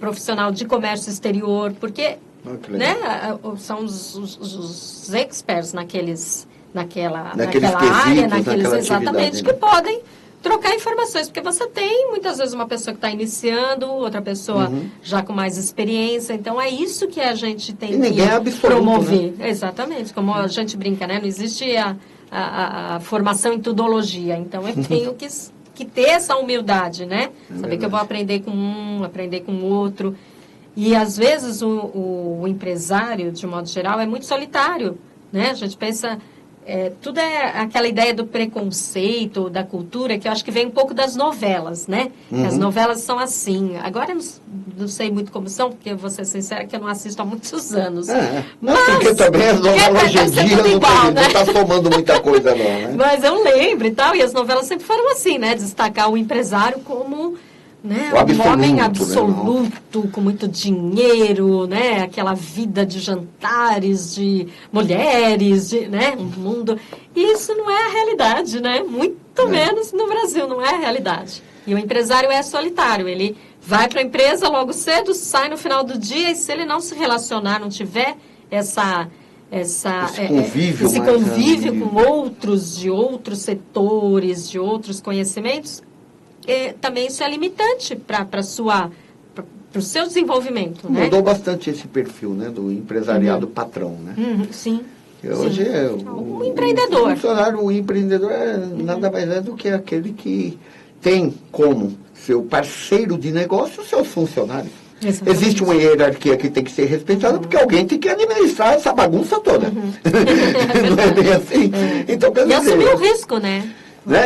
profissional de comércio exterior, porque né, são os experts naquela área, exatamente, que podem trocar informações, porque você tem muitas vezes uma pessoa que está iniciando, outra pessoa já com mais experiência, então é isso que a gente tem que promover. Né? Exatamente, como a gente brinca, né? Não existe a formação em tudologia, então eu tenho que ter essa humildade, né? Saber que eu vou aprender com um, aprender com o outro. E às vezes o empresário, de um modo geral, é muito solitário, né? A gente pensa... tudo é aquela ideia do preconceito, da cultura, que eu acho que vem um pouco das novelas, né? As novelas são assim. Agora eu não sei muito como são, porque eu vou ser sincera que eu não assisto há muitos anos. Mas, porque também as novelas hoje em dia não está somando muita coisa não, né? Mas eu lembro e tal, e as novelas sempre foram assim, né? Destacar o empresário como... Né? Um homem absoluto, né? Com muito dinheiro, né? Aquela vida de jantares, de mulheres, né? Um mundo... Isso não é a realidade, né? Muito menos no Brasil, não é a realidade. E o empresário é solitário, ele vai para a empresa logo cedo, sai no final do dia, e se ele não se relacionar, não tiver esse convívio com outros, de outros setores, de outros conhecimentos... também isso é limitante para o seu desenvolvimento. Mudou bastante esse perfil, né, do empresariado patrão, né? Sim. Hoje é o empreendedor. O empreendedor nada mais é do que aquele que tem como seu parceiro de negócio os seus funcionários. Exatamente. Existe uma hierarquia que tem que ser respeitada, porque alguém tem que administrar essa bagunça toda. Não é bem assim? Então, e assumir o risco, né?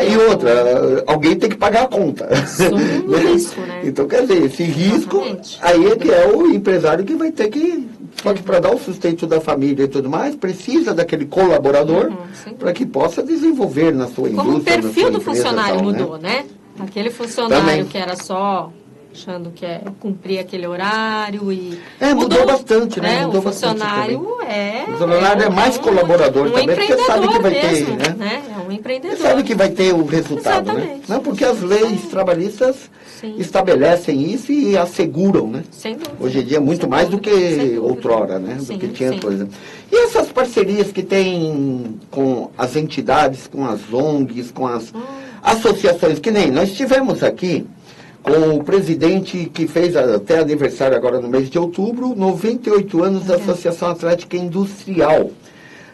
E outra, alguém tem que pagar a conta. Risco, né? Então, quer dizer, esse risco, aí é que é o empresário que vai ter que, só que para dar o sustento da família e tudo mais, precisa daquele colaborador para que possa desenvolver na sua indústria. Como o perfil do funcionário mudou, né? Aquele funcionário que era só achando que é cumprir aquele horário e... mudou bastante, né? Mudou o funcionário o funcionário é mais colaborador também, porque sabe que vai mesmo, ter, né? É um empreendedor. Ele sabe que vai ter o resultado, né? Não, porque as leis trabalhistas estabelecem isso e asseguram, né? Sem dúvida. Hoje em dia é muito mais do que outrora, né? Do que tinha, por exemplo. E essas parcerias que tem com as entidades, com as ONGs, com as associações, que nem nós tivemos aqui com o presidente que fez até aniversário agora no mês de outubro, 98 anos da Associação Atlética Industrial.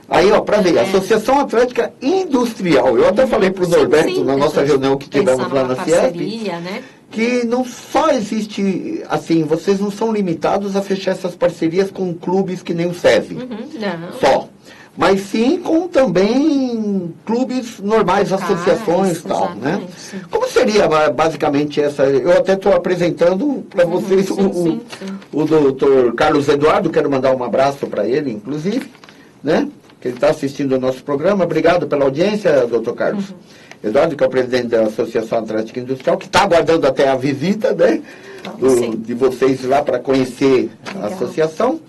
Aí, para ver, Associação Atlética Industrial. Eu até falei para o Norberto, na nossa reunião que tivemos lá na Fiesp, né? que não só existe, assim, vocês não são limitados a fechar essas parcerias com clubes que nem o SESI. Só. Mas sim com também clubes normais, associações e tal, né? Como seria seria basicamente essa. Eu até estou apresentando para vocês o doutor Carlos Eduardo, quero mandar um abraço para ele, inclusive, né? Que ele está assistindo o nosso programa. Obrigado pela audiência, doutor Carlos. Eduardo, que é o presidente da Associação Atlética Industrial, que está aguardando até a visita, né? De vocês lá para conhecer a associação.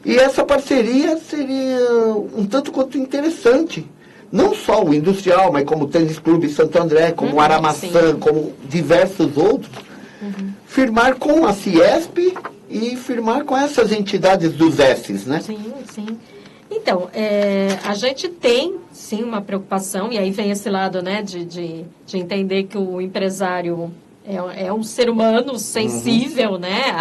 E essa parceria seria um tanto quanto interessante. Não só o industrial, mas como o Tênis Clube Santo André, como o Aramaçã, como diversos outros, firmar com a Ciesp e firmar com essas entidades dos S's, né? Sim, sim. Então, a gente tem, sim, uma preocupação, e aí vem esse lado, né, de entender que o empresário é um ser humano sensível, né,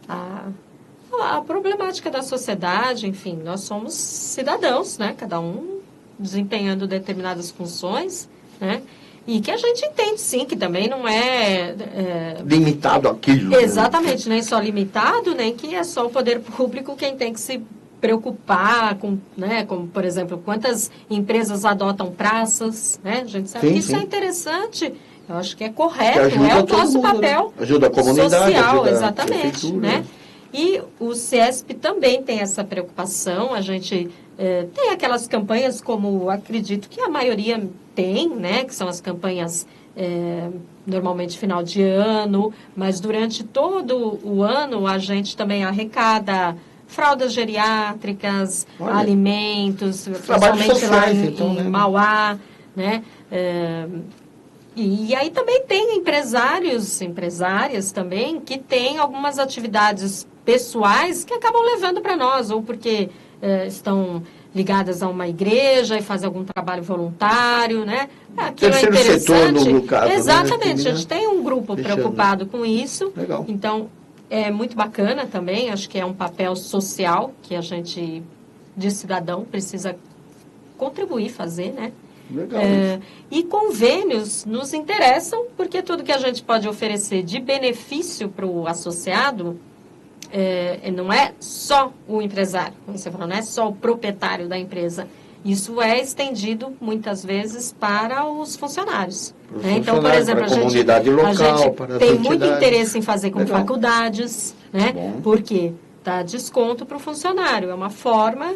a problemática da sociedade, enfim, nós somos cidadãos, né, cada um desempenhando determinadas funções, né, e que a gente entende, sim, que também não é limitado àquilo. Exatamente, nem só limitado, nem que é só o poder público quem tem que se preocupar com, né, como, por exemplo, quantas empresas adotam praças, né, a gente sabe que isso é interessante, eu acho que é correto, é o nosso papel ajuda a comunidade, social, ajuda exatamente, né, e o CIESP também tem essa preocupação, a gente tem aquelas campanhas como acredito que a maioria tem, né, que são as campanhas normalmente final de ano, mas durante todo o ano a gente também arrecada fraldas geriátricas, alimentos, principalmente lá em Mauá, né? E aí também tem empresárias também, que têm algumas atividades pessoais que acabam levando para nós, ou porque estão ligadas a uma igreja e fazem algum trabalho voluntário, né? Aquilo é interessante. Setor, no caso, exatamente, né? A gente tem um grupo preocupado com isso. Legal. Então, é muito bacana também, acho que é um papel social que a gente, de cidadão, precisa contribuir, fazer, né? Legal. E convênios nos interessam, porque tudo que a gente pode oferecer de benefício para o associado não é só o empresário, como você falou, não é só o proprietário da empresa. Isso é estendido, muitas vezes, para os funcionários. Né? Então, por exemplo, a gente tem muito interesse em fazer com faculdades, né? Porque dá desconto para o funcionário. É uma forma,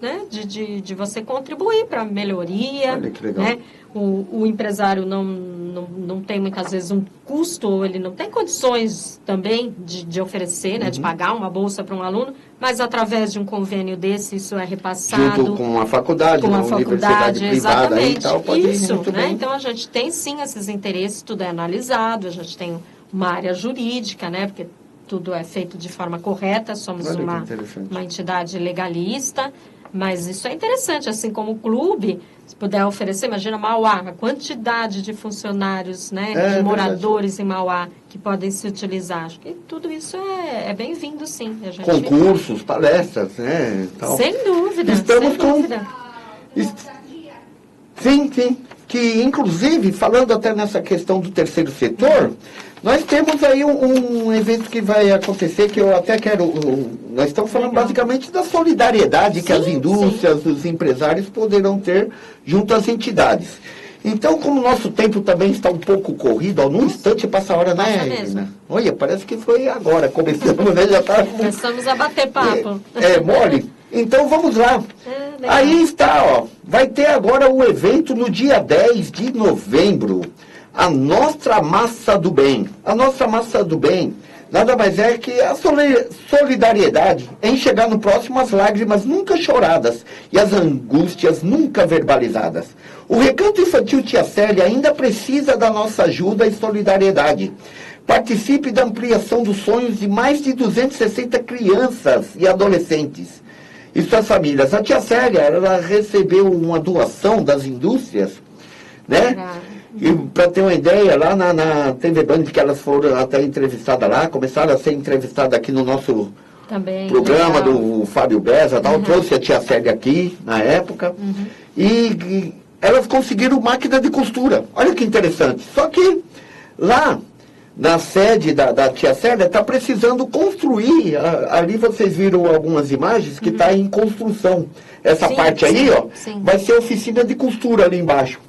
né, de você contribuir para a melhoria. Olha que legal. Né? O empresário não tem, muitas vezes, um custo, ou ele não tem condições também de oferecer, né, de pagar uma bolsa para um aluno, mas através de um convênio desse, isso é repassado. Junto com a faculdade, com uma faculdade privada, exatamente. E tal, pode isso, né? Então, a gente tem, sim, esses interesses, tudo é analisado, a gente tem uma área jurídica, né, porque tudo é feito de forma correta, somos uma entidade legalista, mas isso é interessante, assim como o clube, se puder oferecer, imagina Mauá, a quantidade de funcionários, né, de moradores em Mauá que podem se utilizar. Acho que tudo isso é bem-vindo, sim. A gente concursos, palestras, né? Tal. Sem dúvida, Estamos sem dúvida. Sim, sim. Que, inclusive, falando até nessa questão do terceiro setor, nós temos aí um evento que vai acontecer, que eu até quero... Nós estamos falando basicamente da solidariedade que as indústrias, os empresários poderão ter junto às entidades. Então, como o nosso tempo também está um pouco corrido, num instante passa a hora, né, Irina? Olha, parece que foi agora, começamos, né? Já tá... Começamos a bater papo. Mole. Então, vamos lá. Aí está, ó. Vai ter agora o evento no dia 10 de novembro. A Nossa Massa do Bem. A Nossa Massa do Bem nada mais é que a solidariedade em chegar no próximo as lágrimas nunca choradas e as angústias nunca verbalizadas. O Recanto Infantil Tia Célia ainda precisa da nossa ajuda e solidariedade. Participe da ampliação dos sonhos de mais de 260 crianças e adolescentes e suas famílias. A Tia Célia, ela recebeu uma doação das indústrias, né? E para ter uma ideia, lá na TV Band, que elas foram até entrevistadas lá, começaram a ser entrevistadas aqui no nosso programa do Fábio Beza, tal, trouxe a Tia Célia aqui na época, e elas conseguiram máquina de costura. Olha que interessante. Só que lá na sede da Tia Célia está precisando construir, ali vocês viram algumas imagens que está em construção. Essa parte aí, ó, vai ser oficina de costura ali embaixo.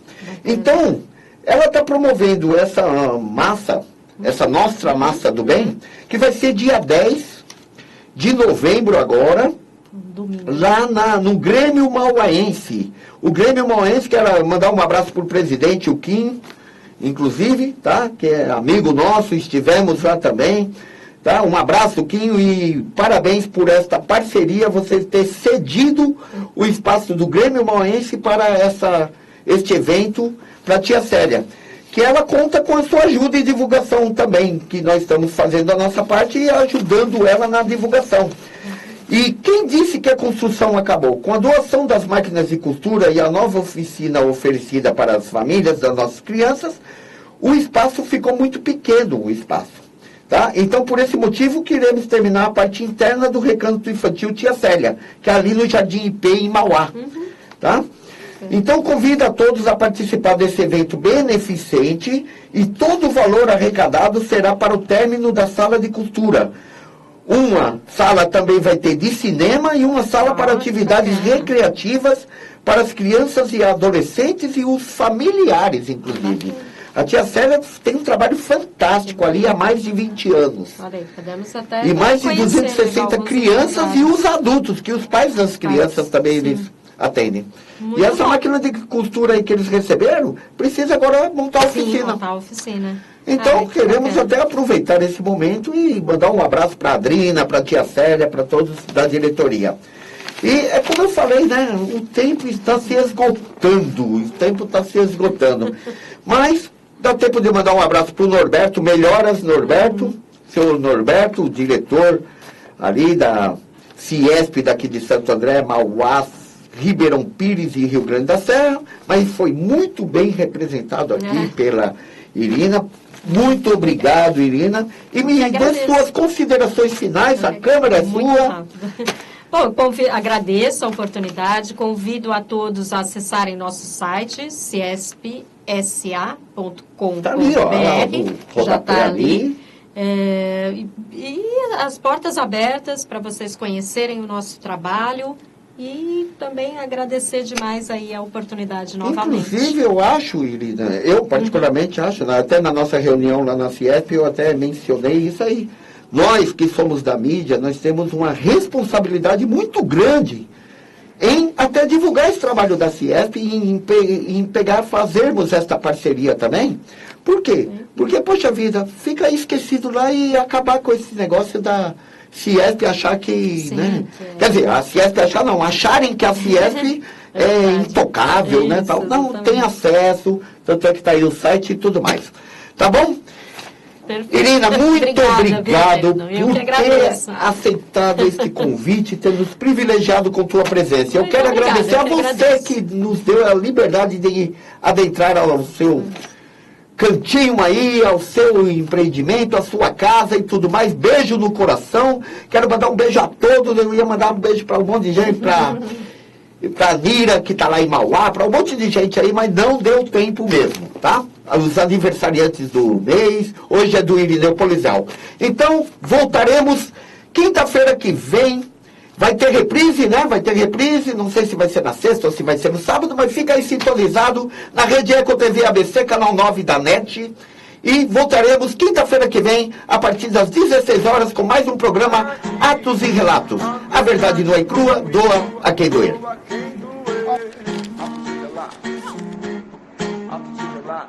Então, ela está promovendo essa massa, essa nossa massa do bem, que vai ser dia 10 de novembro agora, lá no Grêmio Mauaense. O Grêmio Mauaense, quero mandar um abraço para o presidente, o Kim, inclusive, tá? Que é amigo nosso, estivemos lá também. Tá? Um abraço, Quinho, e parabéns por esta parceria, você ter cedido o espaço do Grêmio Mauaense para este evento, para a Tia Célia. Que ela conta com a sua ajuda e divulgação também, que nós estamos fazendo a nossa parte e ajudando ela na divulgação. E quem disse que a construção acabou? Com a doação das máquinas de costura e a nova oficina oferecida para as famílias das nossas crianças, o espaço ficou muito pequeno, o espaço. Tá? Então, por esse motivo, queremos terminar a parte interna do Recanto Infantil Tia Célia, que é ali no Jardim IP, em Mauá. Tá? Então, convido a todos a participar desse evento beneficente e todo o valor arrecadado será para o término da sala de costura. Uma sala também vai ter de cinema e uma sala para atividades recreativas para as crianças e adolescentes e os familiares, inclusive. A Tia Célia tem um trabalho fantástico ali há mais de 20 anos. Olha aí, podemos até e mais de 260 crianças e os adultos, que os pais das crianças também eles atendem. Muito e essa bom. máquina de costura aí que eles receberam, precisa agora montar a oficina. Montar a oficina. Então, que queremos bacana. até aproveitar esse momento e mandar um abraço para a Adrina, para a Tia Célia, para todos da diretoria. E é como eu falei, né? O tempo está se esgotando. Mas dá tempo de mandar um abraço para o Norberto, melhoras Norberto, seu Norberto, o diretor ali da Ciesp daqui de Santo André, Mauá, Ribeirão Pires e Rio Grande da Serra, mas foi muito bem representado aqui pela Irina. Muito obrigado, Irina. E me dê suas considerações finais, a câmera é sua. Bom, agradeço a oportunidade, convido a todos a acessarem nosso site, ciespsa.com.br, Tá ali, ó, já está ali. E as portas abertas para vocês conhecerem o nosso trabalho e também agradecer demais aí a oportunidade novamente. Inclusive, eu acho, Irina, eu particularmente acho, até na nossa reunião lá na Ciesp, eu até mencionei isso aí. Nós que somos da mídia, nós temos uma responsabilidade muito grande em até divulgar esse trabalho da Ciesp e em fazermos esta parceria também. Por quê? Porque, poxa vida, fica aí esquecido lá e acabar com esse negócio da Ciesp achar que, né? Quer dizer, a Ciesp acharem que a Ciesp é intocável, né? Tal. Não, tem acesso, tanto é que está aí o site e tudo mais. Tá bom? Perfeito. Irina, muito obrigado eu por que agradeço. ter aceitado este convite, ter nos privilegiado com tua presença. Eu quero agradecer a você que nos deu a liberdade de adentrar ao seu cantinho aí, ao seu empreendimento, à sua casa e tudo mais. Beijo no coração. Quero mandar um beijo a todos. Eu ia mandar um beijo para um monte de gente, para a Nira, que está lá em Mauá, para um monte de gente aí, mas não deu tempo mesmo, tá? Os aniversariantes do mês, hoje é do Irineu Polizal. Então, voltaremos quinta-feira que vem. Vai ter reprise, né? Vai ter reprise, não sei se vai ser na sexta ou se vai ser no sábado, mas fica aí sintonizado na Rede Eco TV ABC, canal 9 da NET. E voltaremos quinta-feira que vem, a partir das 16 horas, com mais um programa Atos e Relatos. A verdade não é crua, doa a quem doer. Up to the lot.